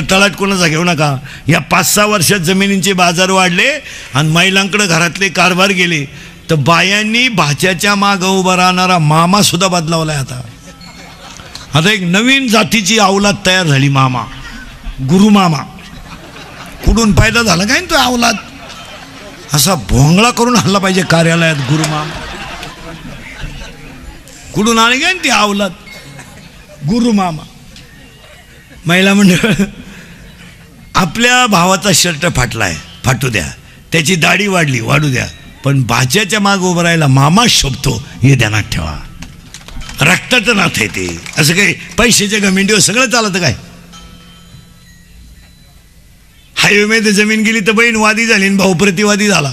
तळाट कोणाचा घेऊ नका. या 5-6 वर्षात जमिनींचे बाजार वाढले आणि महिलांकडे घरातले कारभार गेले तर बायांनी भाच्याच्या मागं उभा राहणारा मामा सुद्धा बदलावलाय. आता एक नवीन जातीची अवलाद तयार झाली, मामा, गुरुमामा. कुठून पैदा झाला काय तो अवलाद? असा भोंगळा करून हल्ला पाहिजे कार्यालयात गुरुमामा. कुठून आले काय ती अवलाद गुरुमामा. महिला मंडळ, आपल्या भावाचा शर्ट फाटलाय, फाटू द्या. त्याची दाढी वाढली, वाढू द्या. पण भाच्याच्या माग उभं राहायला मामा शोभतो हे ध्यानात ठेवा. रक्ताचं नाथ आहे ते. असं काही पैशाच्या गमिंडीवर सगळं चालतं काय? हायवेमध्ये जमीन गेली तर बहीण वादी झाली आणि भाऊ प्रतिवादी झाला.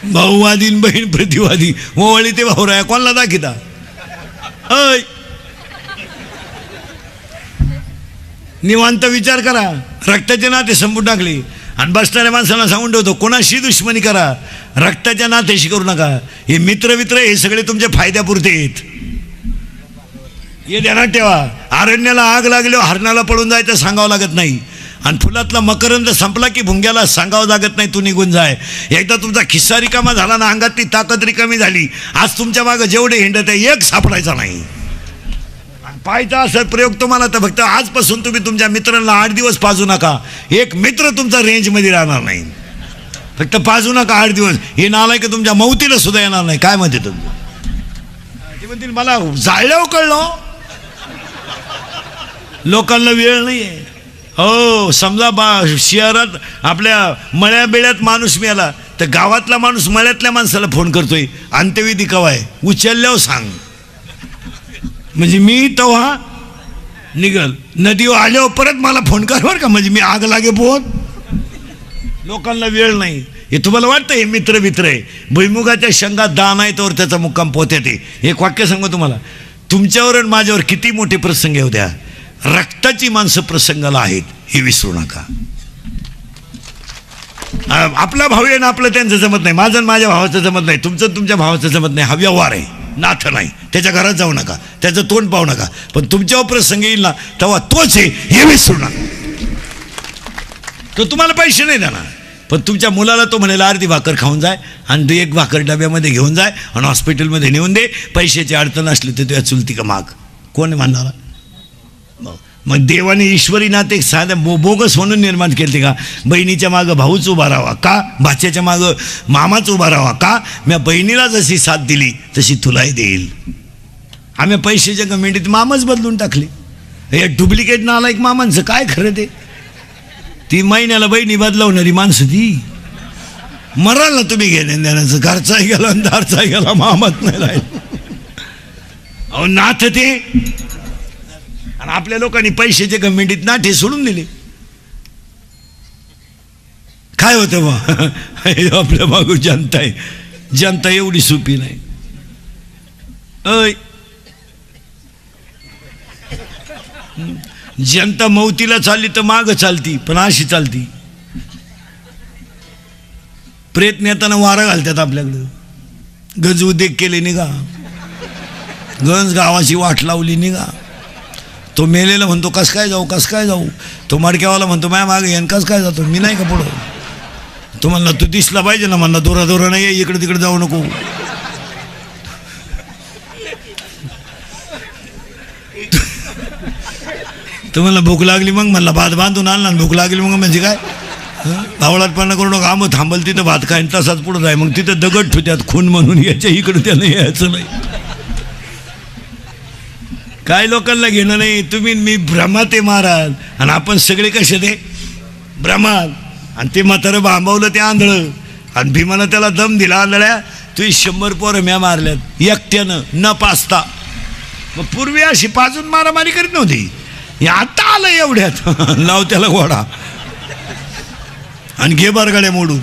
भाऊवादी बहीण प्रतिवादी. ओवळी ते भाऊ राया कोणाला दाखिता? निवांत विचार करा. रक्ताचे नाते संपून टाकले आणि बसणाऱ्या माणसाला सांगून ठेवतो कोणाशी दुश्मनी करा, रक्ताच्या नात्याशी करू नका. हे मित्र हे सगळे तुमच्या फायद्यापुरते आहेत, हे ध्यानात ठेवा. अरण्याला आग लागल्यावर हरणाला पळून जायचं सांगावं लागत नाही आणि फुलातला मकरंद संपला की भुंग्याला सांगावं लागत नाही तू निघून जाय. एकदा तुमचा खिस्सा रिकामा झाला ना, अंगातली ताकद रिकामी झाली, आज तुमच्या मागं जेवढे हिंडत आहे एक सापडायचा नाही. पाहायचा असेल प्रयोग तुम्हाला तर फक्त आजपासून तुम्ही तुमच्या मित्रांना 8 दिवस पाजू नका. एक मित्र तुमचा रेंजमध्ये राहणार नाही. फक्त पाजू नका 8 दिवस. हे नालायक तुमच्या मौतीला सुद्धा येणार नाही. काय म्हणते तुम्ही? ते म्हणतील मला जाळल्यावर कळलं. लोकांना वेळ नाही आहे. हो, समजा शहरात आपल्या मळ्या बेळ्यात माणूस मिळाला तर गावातला माणूस मळ्यातल्या माणसाला फोन करतोय, अंत्यविधी कवा आहे, उचलल्यावर सांग. म्हणजे मी तेव्हा निघल. नदीवर आल्यावर परत मला फोन कर बरं का, म्हणजे मी आग लागे पोहत. लोकांना वेळ नाही. हे तुम्हाला वाटतं हे मित्र आहे. भुईमुगाच्या शेंगात दान आहे तर त्याचा मुक्काम पोहत्यात. एक वाक्य सांगू तुम्हाला, तुमच्यावर आणि माझ्यावर किती मोठे प्रसंग येऊ द्या, रक्ताची माणसं प्रसंगाला आहेत हे विसरू नका. आपला भाऊ आहे ना, आपलं त्यांचं जमत नाही, माझं आणि माझ्या भावाचं जमत नाही, तुमचं तुमच्या भावाचं जमत नाही. हा व्यवहार आहे, नाथ नाही. त्याच्या घरात जाऊ नका, त्याचं तोंड पाहू नका. पण तुमच्यावर प्रसंग येईल ना तेव्हा तोच आहे हे विसरू नका. तो तुम्हाला पैसे नाही देणार, पण तुमच्या मुलाला तो म्हणेल अर्धी भाकर खाऊन जाय आणि 1 भाकर डब्यामध्ये घेऊन जाय आणि हॉस्पिटलमध्ये नेऊन दे. पैशाची अडचण असली तर तुझ्या चुलती का माग, कोण म्हणणार? मग देवाने ईश्वरी नाते साध्या बोगस म्हणून निर्माण केले का? बहिणीच्या मागं भाऊच उभा राहावा का, भाच्याच्या मागं मामाच उभा राहावा का? मी बहिणीला जशी साथ दिली तशी तुलाही देईल. आम्ही पैशाच्या कमिटीत मामाच बदलून टाकले. हे डुप्लिकेट नालायक मामांचं काय खरं ते? ती महिन्याला बहिणी बदलावणारी माणसं ती मराल ना तुम्ही घेण्या देण्याचं. घरचाही गेला आणि दारचाही गेला, मामाच नाही राहील. अहो नाथ ते. आणि आपल्या लोकांनी पैशाच्या कमिटीत नाठे सोडून दिले. काय होतं बा आपल्या मागं जनता आहे. जनता एवढी सोपी नाही. जनता मौतीला चालली तर मागं चालती, पण अशी चालती. प्रयत्न येताना वारा घालतात आपल्याकडं. गज उद्योग केले निघा, गंज गावाची वाट लावली निघा. तो मेलेला म्हणतो कस काय जाऊ. तो मडक्यावाला म्हणतो माझ्या मागे येण कस काय जातो, मी नाही का पुढं. तो म्हणला तू दिसला पाहिजे ना, म्हणला दोरा नाही, इकडे तिकडे जाऊ नको. तो म्हणला भूक लागली, मग म्हणला भात बांधून आणला. भूक लागली मग म्हणजे काय, भावळाटपणा करू नका. मग थांबल तिथं भात खाईन, तसाच पुढं जाय. मग तिथं दगड ठेवत्यात खून म्हणून, याच्या इकडे त्याला यायचं नाही. काय लोकांना घेणं नाही. तुम्ही मी भ्रमात आहे महाराज, आणि आपण सगळे कसे ते भ्रमात. आणि ते म्हातारं बांबवलं ते आंधळं, आणि भीमानं त्याला दम दिला. आंधळ्या तुझी 100 पोरं म्या मारल्यात एकट्यानं न पाचता. मग पूर्वी अशी पाजून मारामारी करीत नव्हती. आता आलं एवढ्यात लाव त्याला घोडा आणि घे बरगाड्या मोडून.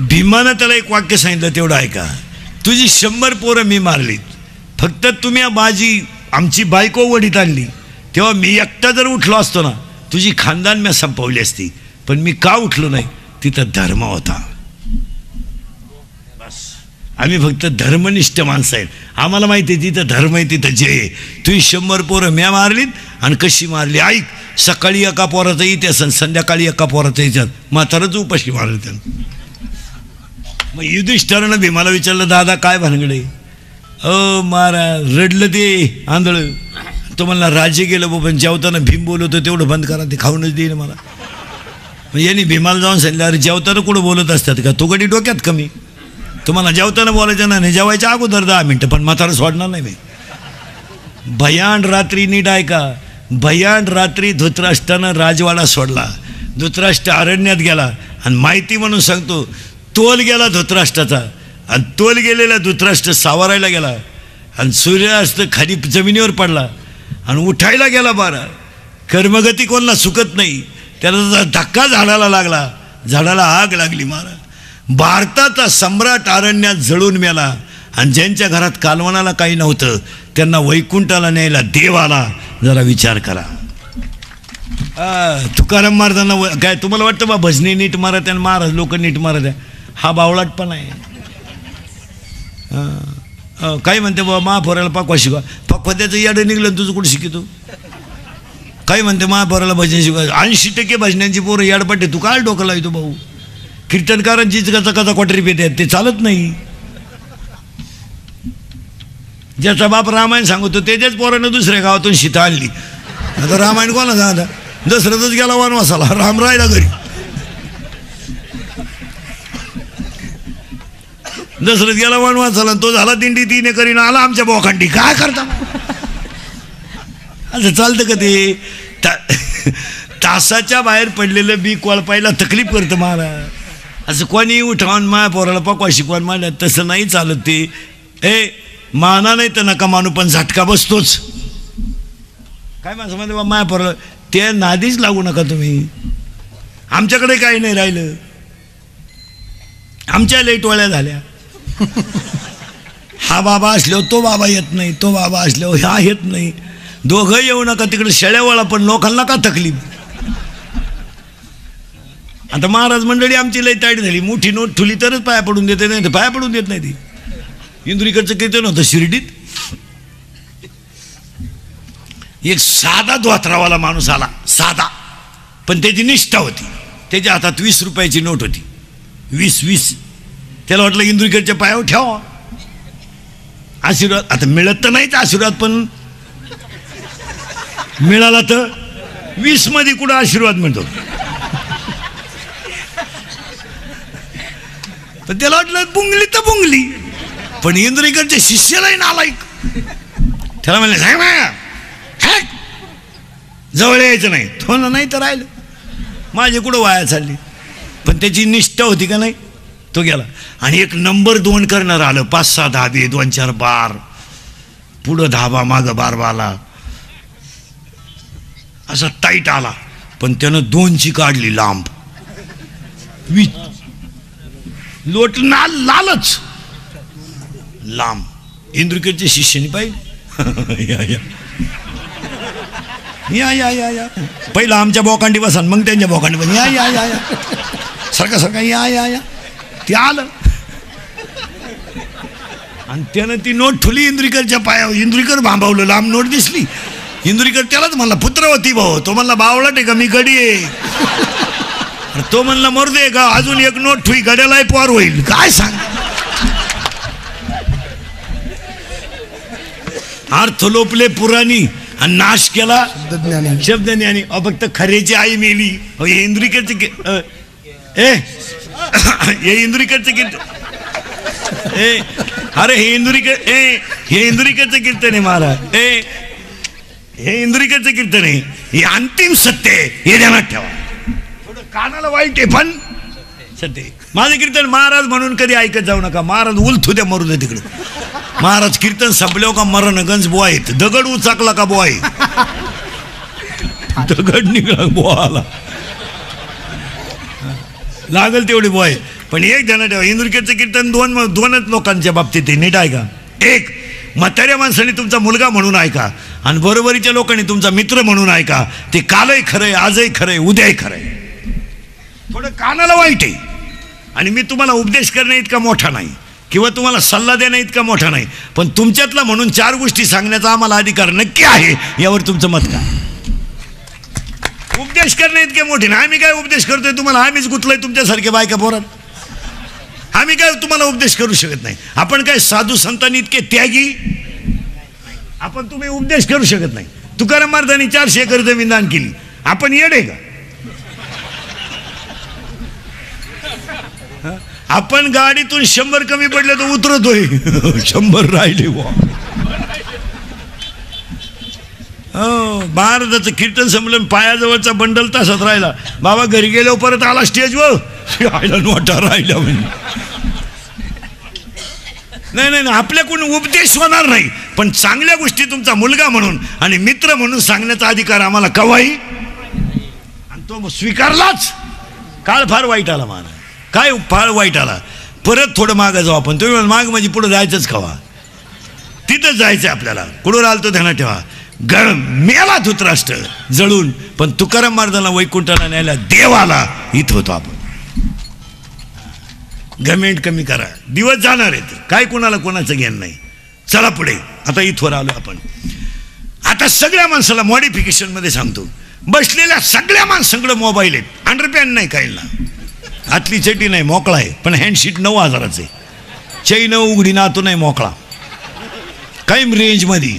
भीमानं त्याला एक वाक्य सांगितलं, तेवढं ऐका. तुझी 100 पोरं मी मारलीत, फक्त तुम्ही माझी आमची बायको वडीत आणली तेव्हा मी एकटा जर उठलो असतो ना, तुझी खानदान मी संपवली असती. पण मी का उठलो नाही? तिथं धर्म होता. आम्ही फक्त धर्मनिष्ठ माणसं आहेत. आम्हाला माहिती आहे तिथं धर्म आहे तिथं जय आहे. तुम्ही 100 पोरं म्या मारलीत आणि कशी मारली ऐक. सकाळी एका पोराचा इतिहास आणि संध्याकाळी एका पोराचा इतिहास. म्हातारच उपाशी मारलं त्यानं. मग युधिष्ठिरानं भीमाला विचारलं दादा काय भानगडे. महाराज रडलं ते आंधळ. तो म्हणला राज्य गेलं पण जेवताना भीम बोलवतो तेवढं बंद करा ते खाऊनच देईन मला. मग यांनी भीमाला जाऊन सांगितलं अरे जेवताना कुठं बोलत असतात का. तो गडी डोक्यात कमी. तुम्हाला जेवताना बोलायचं नाही जेवायच्या अगोदर 10 मिनटं पण म्हातारा सोडणार नाही मी. भयान रात्री नीट ऐका. भयान रात्री धृतराष्ट्रानं राजवाडा सोडला. धृतराष्ट्र अरण्यात गेला आणि माहिती म्हणून सांगतो तोल गेला धृतराष्ट्राचा आणि तोल गेलेला धृतराष्ट्र सावरायला गेला आणि सूर्यास्त खाली जमिनीवर पडला आणि उठायला गेला. बारा कर्मगती कोणाला सुकत नाही. त्याला धक्का झाडाला लागला. झाडाला आग लागली. महाराज भारताचा सम्राट अरण्यात जळून मेला आणि ज्यांच्या घरात कालवणाला काही नव्हतं त्यांना वैकुंठाला न्यायला देव आला. जरा विचार करा. तुकाराम महाराजांना काय तुम्हाला वाटतं बा भजनी नीट मारत आहे महाराज लोक नीट मारत आहे. हा बावळाट पण आहे. काही म्हणते बाबा महापोराला पाकवा शिकवा. पाकवा त्याचं याडं निघलं तुझं कुठं शिकतो. काही म्हणते महापोराला भजन शिकवा. 80% भजनांची पोरं याडपाटे. तू काय डोकं लावतो भाऊ. कीर्तनकारांची कचा क्वाटरी पेट आहेत ते चालत नाही. ज्याचा बाप रामायण सांगतो त्याच्याच पोरानं दुसऱ्या गावातून सीता आणली. आता रामायण कोणा सांगा. दशरथच गेला वनवासाला राम राहिला घरी. दशरथ गेला वनवासाला तो झाला दिंडी 3 एकरी आला आमच्या बोखंडी. काय करता असं चालतं का ते. तासाच्या बाहेर पडलेलं बी कोळपायला तकलीफ करतं महाराज. असं कोणी उठावून माया पोराला पकवा शिकवून मांडत तसं नाही चालत ते. माना नाही तर नका मानू पण झटका बसतोच. काय माणसं म्हणते बा माया पोराला ते नादीच लागू नका तुम्ही. आमच्याकडे काही नाही राहिलं. आमच्या लई टोळ्या झाल्या. हा बाबा असल्यावर तो बाबा येत नाही. तो बाबा असल्यावर हा येत नाही. दोघं येऊ नका तिकडे शेळ्यावळा पण लोकांना का तकलीफ. आता महाराज मंडळी आमची लई ताईट झाली. मोठी नोट ठुली तरच पाया पडून देते नाही तर पाया पडून देत नाही. ती इंदुरीकडचं कीर्तन होतं शिर्डीत. एक साधा धोत्रावाला माणूस आला. साधा पण त्याची निष्ठा होती. त्याच्या हातात 20 रुपयाची नोट होती. 20. त्याला वाटलं इंदुरीकडच्या पायावर ठेवा आशीर्वाद. आता मिळत तर नाहीच आशीर्वाद पण मिळाला तर 20 मध्ये कुठं आशीर्वाद मिळतो. तर त्याला वाटलं बुंगली तर बुंगली पण इंदुरीकडच्या शिष्यालाही नालायक. त्याला म्हणले जवळ यायचं नाही. तो नाही तर राहिलं. माझे कुठं वाया चालली. पण त्याची निष्ठा होती का नाही. तो गेला आणि एक नंबर 2 करणार आलं. 5-6 धाबे 2-4 बार पुढं धाबा मागं बारबाला असा टाईट आला. पण त्यानं 2ची काढली लांब. लोट लालच लांब. इंद्रकीरच्या शिष्याने पाहिजे. या पहिला आमच्या बोकांडी बसा मग त्यांच्या बोकांडी बस. या सारखा या ते आलं आणि त्यानं ती नोट ठुली इंद्रिकरच्या पायावर. इंद्रिकर भांबावलं. लांब नोट दिसली. इंद्रिकर त्यालाच म्हणला पुत्रवती भाऊ. तो म्हणला बावळट आहे का मी गडी आहे. तो म्हणला मरदे का अजून एक नोट ठुई गड्यालाही पार होईल. काय सांग. अर्थ लोपले पुराणी आणि नाश केला शब्दज्ञानी. फक्त खरेची आई मेली. हे इंद्रिकरचे हे इंदुरीकडचं कीर्तन. अरे हे इंदुरीकडचं कीर्तन आहे महाराज. हे इंदुरीकडचं कीर्तन आहे. हे अंतिम सत्य आहे. हे ध्यानात ठेवा. थोडं कानाला वाईट आहे पण सत्य. माझं कीर्तन महाराज म्हणून कधी ऐकत जाऊ नका. महाराज उलथू द्या मरू द्या तिकडे. महाराज कीर्तन संपल्यावर का मरण गंज बुवा आहेत. दगड उचाकला का बुवा आहे. दगड निघाला बुवा आला लागल तेवढी बॉय. पण एक ध्यानात ठेवा इंदुरीकडचं कीर्तन 2च लोकांच्या बाबतीत आहे. नीट ऐका. एक म्हाताऱ्या माणसाने तुमचा मुलगा म्हणून ऐका आणि बरोबरीच्या लोकांनी तुमचा मित्र म्हणून ऐका. ते कालही खरंय आजही खरंय उद्याही खरंय. थोडं कानाला वाईट आहे आणि मी तुम्हाला उपदेश करणे इतका मोठा नाही. किंवा तुम्हाला सल्ला देणं इतका मोठा नाही, पण तुमच्यातला म्हणून 4 गोष्टी सांगण्याचा आम्हाला अधिकार नक्की आहे. यावर तुमचं मत काय? उपदेश करणे इतके मोठे नाही. आम्ही काय उपदेश करतोय तुम्हाला? आम्हीच गुतलोय तुमच्यासारखे बायका पोरात. आम्ही काय तुम्हाला उपदेश करू शकत नाही. आपण काय साधू संतांनी इतके त्यागी? आपण तुम्ही उपदेश करू शकत नाही. तुकाराम महाराजांनी 400 एकर जमीन दान केली. आपण येडे का? आपण गाडीतून 100 कमी पडले तर उतरतोय, 100 राहिले. महाराजाचं कीर्तन संमेलन पायाजवळचा बंडल तासात राहिला. बाबा घरी गेलो परत आला स्टेजवर, नोटा राहिला म्हणजे. नाही, आपल्याकडून उपदेश होणार नाही, पण चांगल्या गोष्टी तुमचा मुलगा म्हणून आणि मित्र म्हणून सांगण्याचा अधिकार आम्हाला कवाही, आणि तो स्वीकारलाच. काळ फार वाईट आला मला, काय फार वाईट आला. परत थोडं मागं जाऊ आपण. तुम्ही माग म्हणजे पुढे जायचंच कवा? तिथंच जायचं आपल्याला. कुठून आलतो ध्यानात ठेवा. मेला धृतराष्ट्र जळून, पण तुकाराम महाराजांना वैकुंठाला न्यायला देवाला इथं होतो आपण. गमेंट कमी करा, दिवस जाणार आहेत, काय कोणाला कोणाचं ज्ञान नाही. चला पुढे. आता इथवर आलो आपण. आता सगळ्या माणसाला मॉडिफिकेशन मध्ये सांगतो, बसलेल्या सगळ्या माणसांकडे मोबाईल आहेत. अंडरपॅन्ट नाही काहींना, आतली चटी नाही, मोकळा आहे, पण हँडशीट 9,000 चैन उघडी ना, तो नाही मोकळा, काही रेंज मध्ये.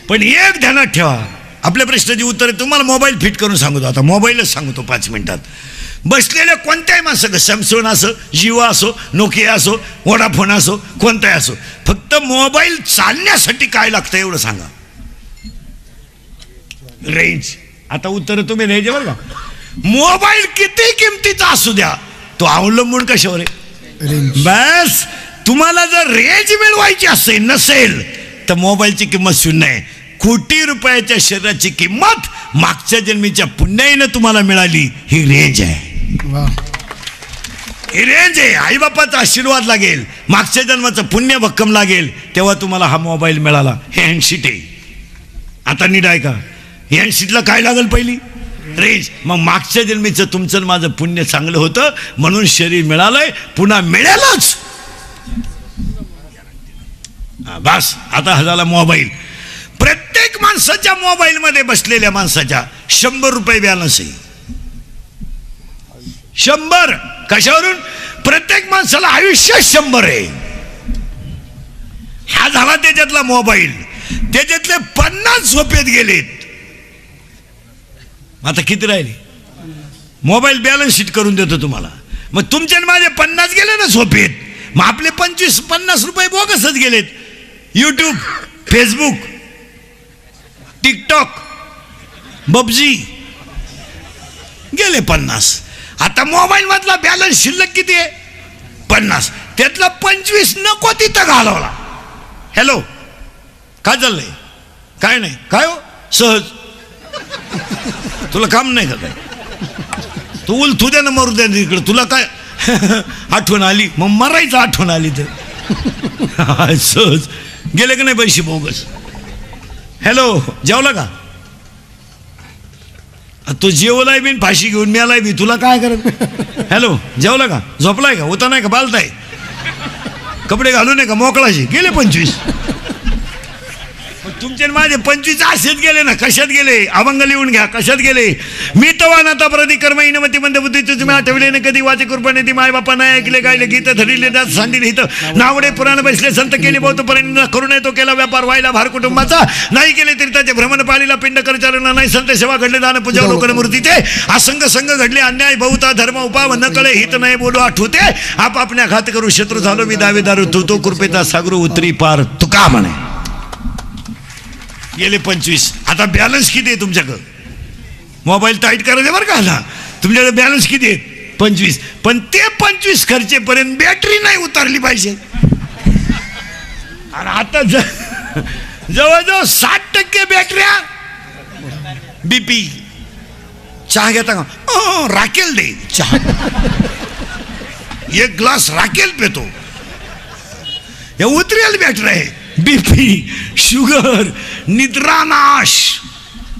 पण एक ध्यानात ठेवा, आपल्या प्रश्नाची उत्तर तुम्हाला मोबाईल फिट करून सांगतो. आता मोबाईलच सांगतो 5 मिनिटात. बसलेल्या कोणत्याही माणसं, सॅमसंग असो, जिओ असो, नोकिया असो, वोडाफोन असो, कोणताही असो, फक्त मोबाईल चालण्यासाठी काय लागतं एवढं सांगा. रेंज. आता उत्तर तुम्ही द्यायचे बरं का. मोबाईल किती किमतीचा असू द्या, तो अवलंबून कशावर आहे? बस तुम्हाला जर रेंज मिळवायची नसेल तर मोबाईलची किंमत 0 आहे. कोटी रुपयाच्या शरीराची किंमत मागच्या जन्मीच्या पुण्याईनं तुम्हाला मिळाली. ही रेंज आहे, ही रेंज आहे. आईबापाचा आशीर्वाद लागेल, मागच्या जन्माचं पुण्य भक्कम लागेल, तेव्हा तुम्हाला हा मोबाईल मिळाला. हे हँडशीट आहे. आता नीट आहे का? हँडशीटला काय लागेल? पहिली रेंज. मग मागच्या जन्मीचं तुमचं माझं पुण्य चांगलं होतं म्हणून शरीर मिळालंय, पुन्हा मिळेलच. बस. आता हा झाला मोबाईल. प्रत्येक माणसाच्या मोबाईल मध्ये बसलेल्या माणसाच्या 100 रुपये बॅलन्स आहे. 100 कशावरून? प्रत्येक माणसाला आयुष्य 100 आहे. हा झाला त्याच्यातला मोबाईल. त्याच्यातले 50 झोपेत गेलेत. आता किती राहिले? मोबाईल बॅलन्स शीट करून देतो तुम्हाला. मग तुमच्या माझे 50 गेले ना झोपेत, मग आपले 25-50 रुपये बोगसच गेलेत. यूट्यूब, फेसबुक, टिकटॉक, पबजी गेले 50. आता मोबाईल मधला बॅलन्स शिल्लक किती आहे? 50. त्यातला 25 नको तिथं घालवला. हॅलो, काय चाललंय? काय नाही. काय हो? सहज. तुला काम नाही का काय? तू उलथू द्या ना, मरू द्या इकडे. तुला काय आठवण आली? मग मरायचं आठवण आली तर. सहज गेले का नाही पैसे बोगस? हॅलो, जेवला का? तो जेवलाय बी फाशी घेऊन मिळालाय बी, तुला काय करत? हॅलो, जेवला का? झोपलाय का? होता नाही का? बालताय? कपडे घालू नये का? मोकळाशी गेले 25. तुमचे माझे 25 असेच गेले ना. कशात गेले? अभंग लिहून घ्या. कशात गेले? मी तवा नाता प्रति कर्म इनमती मंद बुद्धी तुम्ही आठवले ना कधी. वाचे कृपणे ती माय बापा नाही ऐकले, गायले गीत धरले जात सांडी हित नावडे पुराण बसले संत केली बहुत पर्यंत करू नये तो केला व्यापार व्हायला भार कुटुंबाचा नाही केले तरी त्याचे भ्रमण पाळीला पिंड करचारणा नाही. संत सेवा घडले दान पूजा लोकन मूर्तीचे असंग संघ घडले अन्याय बहुता धर्म उपाव न कळे हित नाही बोलू आठवते आपापल्या घात करू शत्रू झालो मी दावेदार तो कृपेचा सागरू उतरी पार तुका म्हणे. गेले 25. आता बॅलन्स किती आहे तुमच्याकडं? मोबाईल टाईट करायचं बरं का ना. तुमच्याकडे बॅलन्स किती आहे? 25. पण ते 25 खर्चेपर्यंत बॅटरी नाही उतरली पाहिजे. आणि आता जवळजवळ 60% बॅटऱ्या. बीपी. चहा घेता का? राखेल दे चहा. 1 ग्लास राखेल पेतो. या उतरेल बॅटरी आहे. बीपी, शुगर, निद्रानाश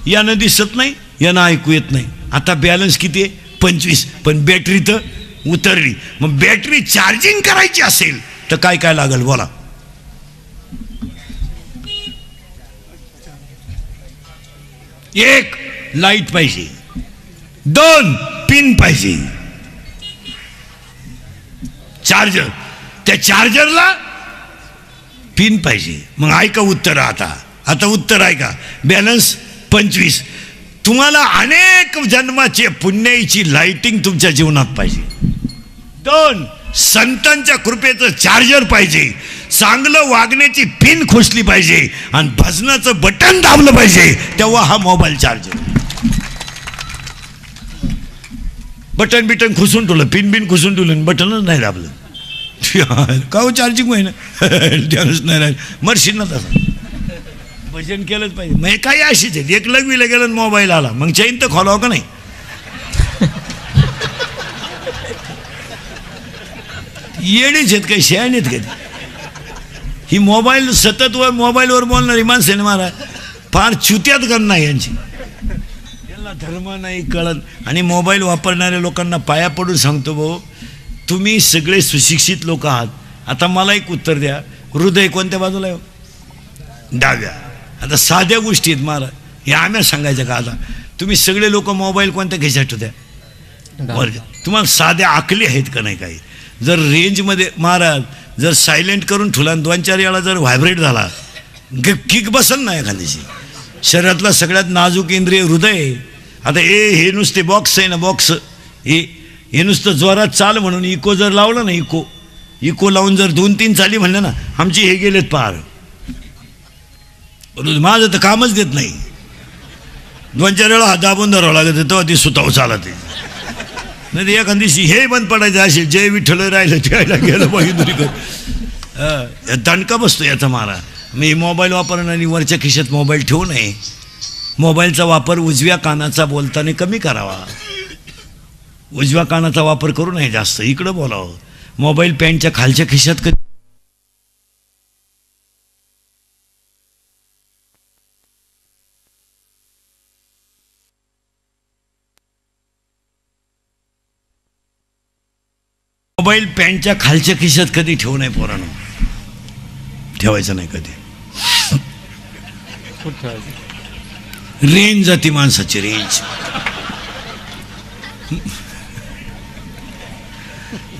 यानं दिसत नाही, यानं ऐकू येत नाही. आता बॅलन्स किती आहे? 25, पण बॅटरी तर उतरली. मग बॅटरी चार्जिंग करायची असेल तर काय काय लागेल बोला? एक लाईट पाहिजे, 2 पिन पाहिजे, चार्जर, त्या चार्जरला पिन पाहिजे. मग ऐका उत्तर. आता उत्तर ऐका. बॅलन्स 25. तुम्हाला अनेक जन्माचे पुण्याईची लाइटिंग तुमच्या जीवनात पाहिजे. 2 संतांच्या कृपेचं चार्जर पाहिजे, चांगलं वागण्याची पिन खोसली पाहिजे आणि भजनाचं बटन दाबलं पाहिजे, तेव्हा हा मोबाईल चार्जर. बटन बिटन खुसून ठेवलं, पिन बिन खुसून ठेवलं, बटनच नाही दाबलं, का हो चार्जिंग होईना? त्यानंच नाही राहील. मरशील ना तसं. भजन केलंच पाहिजे. मग काही अशीच आहे. एक लग्वीला गेलं मोबाईल आला, मग चैन तर खोलावं का नाही? येडीच आहेत काही शहाणे आहेत का? ही मोबाईल सतत मोबाईलवर बोलणारी माणसं आहे महाराज, फार चुत्यात गण नाही यांची. यांना धर्म नाही कळत. आणि मोबाईल वापरणाऱ्या लोकांना पाया पडून सांगतो भाऊ, तुम्ही सगळे सुशिक्षित लोक आहात. आता मला एक उत्तर द्या, हृदय कोणत्या बाजूला आहे? डाव्या. आता साध्या गोष्टी आहेत महाराज, हे आम्ही सांगायचं का? आता तुम्ही सगळे लोक मोबाईल कोणत्या खिशात ठेवत्या? तुम्हाला साध्या आकली आहेत का नाही? काही जर रेंजमध्ये महाराज जर सायलेंट करून ठेवला, 2-4 वेळा जर व्हायब्रेट झाला, किक बसन ना एखाद्याची. शरीरातला सगळ्यात नाजूक इंद्रिय हृदय. आता हे नुसते बॉक्स आहे ना, बॉक्स हे नुसतं जोरात चाल म्हणून इको जर लावलं ना, इको लावून जर 2-3 चाली म्हणलं ना, आमची हे गेलेत पार. माझं तर कामच देत नाही. 2-4 वेळा हात दाबून धरावं लागत, तेव्हा ती सुताव चालत. नाही एखाद्या दिवशी हे बंद पडायचं असेल, जय विठ्ठल राहिलं त्याला गेलं पाहिजे. दणका बसतो याचा मारा. मी मोबाईल वापरणारी वरच्या खिशात मोबाईल ठेवू नये. मोबाईलचा वापर उजव्या कानाचा बोलताना कमी करावा. उजव्या कानाचा वापर करू नये जास्त, इकडं बोलावं. मोबाईल पॅन्टच्या खालच्या खिशात कधी मोबाईल पॅन्टच्या खालच्या खिशात कधी ठेवू नये पोरांनो, ठेवायचं नाही कधी. रेंज जाती माणसाची, रेंज.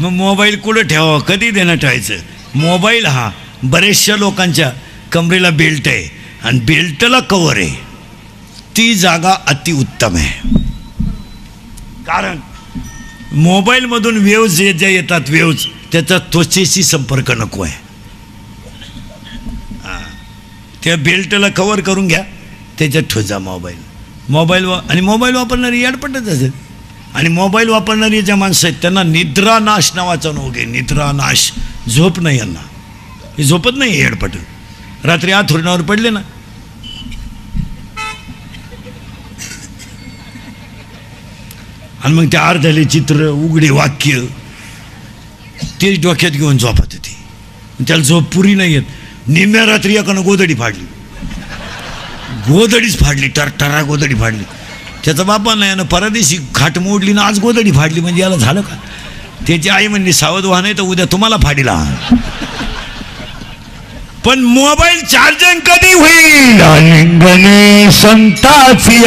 मग मोबाईल कुठं ठेवावं, कधी देणं ठेवायचं? मोबाईल हा बरेचशा लोकांच्या कमरेला बेल्ट आहे आणि बेल्टला कवर आहे, ती जागा अतिउत्तम आहे. कारण मोबाईलमधून वेव्ज ज्या येतात, वेव्ज त्याचा त्वचेशी संपर्क नको आहे. त्या बेल्टला कवर करून घ्या, त्याच्यात ठोजा मोबाईल आणि मोबाईल वापरणारी याडपटच असेल. आणि मोबाईल वापरणारी ज्या माणसं आहेत त्यांना निद्रानाश नावाचा रोग आहे. निद्रानाश, झोप नाही यांना, हे झोपत नाही येडपट. रात्री आथरुणावर पडले ना, आणि मग त्या अर्धले चित्र, उघडे वाक्य तेच डोक्यात घेऊन झोपत होती. त्याला झोप पुरी नाही येत. निम्म्या रात्री एकानं गोदडी फाडली, गोदडीच फाडली, टरटरा गोदडी फाडली. त्याचा बापा नाही ना, परदेशी खाट मोडली ना, आज गोदडी फाडली, म्हणजे याला झालं का? त्याची आई म्हणली सावध व्हा, नाही तर उद्या तुम्हाला फाडीला. पण मोबाईल चार्जिंग कधी होईल? संताची